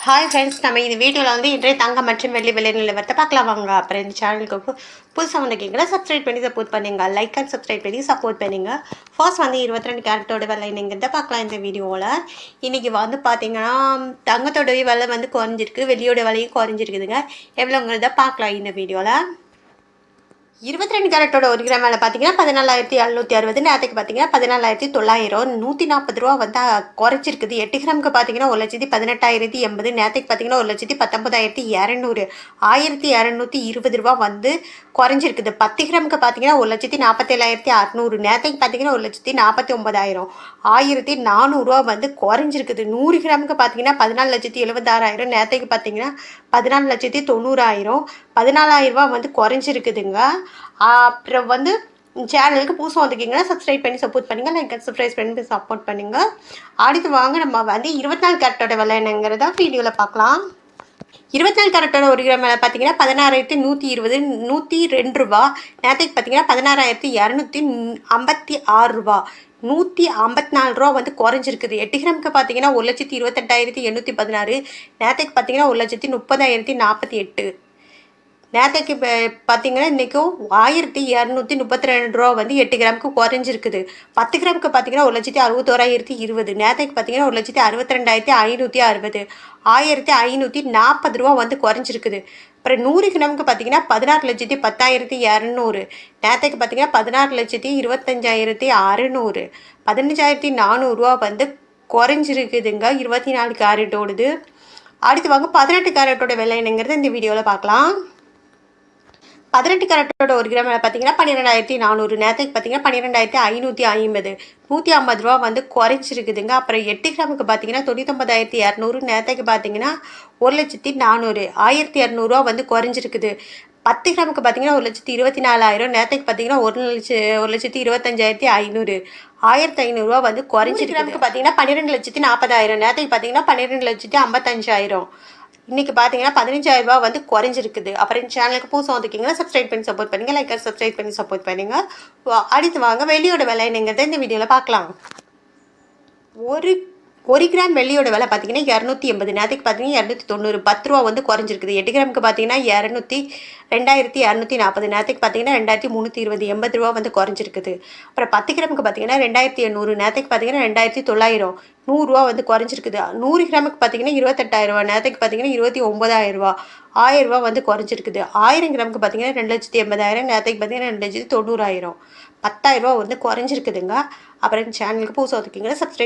Hi friends, நம்ம இந்த வீடியோவில் வந்து இன்றைய தங்கம் மற்றும் வெள்ளி விலை நிலவரத்தை பார்க்கலாம் வாங்க. அப்புறம் இந்த சேனலுக்கு புதுசாக வந்து கேட்குறேன், சப்ஸ்கிரைப் பண்ணி சப்போர்ட் பண்ணுங்க. லைக் அண்ட் சப்ஸ்கிரைப் பண்ணி சப்போர்ட் பண்ணுங்க. ஃபர்ஸ்ட் வந்து 22 கேரட்டோட விலை என்னங்கிறத பார்க்கலாம் இந்த வீடியோவில். இன்றைக்கி வந்து பார்த்தீங்கன்னா தங்கத்தோட விலை வந்து குறைஞ்சிருக்கு, வெள்ளியோட விலையும் குறைஞ்சிருக்குதுங்க. எவ்வளோங்கிறத பார்க்கலாம் இந்த வீடியோவில். 22 கேரட்டோட 1 கிராம் மேலே பார்த்தீங்கன்னா 14,760, நேற்றுக்கு பார்த்தீங்கன்னா 14,900, 140 ரூபா வந்து குறைச்சிருக்குது. 8 கிராமுக்கு பார்த்தீங்கன்னா 1,18,080, நேற்றுக்கு பார்த்தீங்கன்னா 1,19,200, 1,220 ரூபா வந்து குறைஞ்சிருக்குது. 10 கிராமுக்கு பார்த்தீங்கன்னா 1,47,600, நேற்றுக்கு பார்த்தீங்கன்னா 1,49,000, 1,400 ரூபா வந்து குறைஞ்சிருக்குது. 100 கிராமுக்கு பார்த்தீங்கன்னா 14,76,000, நேற்றுக்கு பார்த்தீங்கன்னா 14,90,000, 14,000 ரூபா வந்து குறைஞ்சிருக்குதுங்க. அப்புறம் வந்து சேனலுக்கு புதுசாக வந்துக்கிங்கன்னா சப்ஸ்கிரைப் பண்ணி சப்போர்ட் பண்ணுங்கள், லைக் சப்ஸ்கிரைப் பண்ணி சப்போர்ட் பண்ணுங்கள். அடுத்து வாங்க நம்ம வந்து 24 கேரட்டோட விலை என்னங்கிறத வீடியோவில் பார்க்கலாம். 24 கேரட்டோட 1 கிராம் விலை பார்த்தீங்கன்னா 16,120, 102 ரூபா, நேற்றுக்கு பார்த்தீங்கன்னா 16,256 ரூபா, 154 ரூபா வந்து குறைஞ்சிருக்குது. 8 கிராமுக்கு பார்த்தீங்கன்னா 1,28,816, நேற்றுக்கு பார்த்தீங்கன்னா 1,30,048, நேற்றுக்கு பார்த்தீங்கன்னா இன்றைக்கும் 1,232 ரூபா வந்து 8 கிராமுக்கு குறைஞ்சிருக்குது. 10 கிராமுக்கு பார்த்தீங்கன்னா 1,61,020, நேற்றுக்கு பார்த்தீங்கன்னா 1,62,560, 1,540 ரூபா வந்து குறைஞ்சிருக்குது. அப்புறம் 100 கிராமுக்கு பார்த்தீங்கன்னா 16,10,200, நேற்றுக்கு பார்த்தீங்கன்னா 16,25,600, 15,400 ரூபா வந்து குறைஞ்சிருக்குதுங்க 24 கேரட்டோடது. அடுத்து வாங்க 18 கேரட்டோட விலை என்னங்கிறது இந்த வீடியோவில் பார்க்கலாம். 18 கேரட்டோட 1 கிராம் பார்த்தீங்கன்னா 12,400, நேற்றுக்கு பார்த்தீங்கன்னா 12,550, 150 ரூபா வந்து குறைஞ்சிருக்குதுங்க. அப்புறம் 8 கிராமுக்கு பார்த்தீங்கன்னா 99,200, நேற்றுக்கு பார்த்தீங்கன்னா 1,04,000, 1,200 ரூபா வந்து குறைஞ்சிருக்குது. 10 கிராமுக்கு பார்த்தீங்கன்னா 1,24,000, நேற்றுக்கு பார்த்தீங்கன்னா 1,25,500, 1,500 ரூபா வந்து குறைஞ்சிருக்கு. கிராமுக்கு பார்த்தீங்கன்னா 12,40,000, நேற்றுக்கு பார்த்தீங்கன்னா 12,55,000, இன்றைக்கி பார்த்தீங்கன்னா 15,000 ரூபா வந்து குறைஞ்சிருக்குது. அப்புறம் சேனலுக்கு புதுசாக வந்துக்கிங்கன்னா சப்ஸ்கிரைப் பண்ணி சப்போர்ட் பண்ணுங்கள், லைக் சப்ஸ்கிரைப் பண்ணி சப்போர்ட் பண்ணுங்கள். அடுத்து வாங்க வெள்ளியோட விலை என்னங்கிறத இந்த வீடியோவில் பார்க்கலாம். ஒரு கிராம் வெள்ளியோட விலை பார்த்தீங்கன்னா 280, நேற்றுக்கு பார்த்தீங்கன்னா 290, 10 ரூபா வந்து குறைஞ்சிருக்குது. 8 கிராமுக்கு பார்த்தீங்கன்னா 2,240, நேற்றுக்கு பார்த்தீங்கன்னா 2,320, 80 ரூபா வந்து குறைஞ்சிருக்குது. அப்புறம் 10 கிராமுக்கு பார்த்தீங்கன்னா 2,800, நேற்றுக்கு பார்த்தீங்கன்னா 2,900, 100 ரூபா வந்து குறைஞ்சிருக்குது. 100 கிராமுக்கு பார்த்தீங்கன்னா 28,000 ரூபா, நேற்றுக்கு பார்த்தீங்கன்னா 29,000 ரூபா, 1000 ரூபா வந்து குறைஞ்சிருக்குது. 1000 கிராமுக்கு பார்த்தீங்கன்னா 2,80,000, நேற்றுக்கு பார்த்தீங்கன்னா 2,90,000, 10,000 ரூபா வந்து குறைஞ்சிருக்குதுங்க. அப்புறம் சேனலுக்கு புதுசாக வந்துக்கிங்கன்னா சப்ஸ்கிரைப்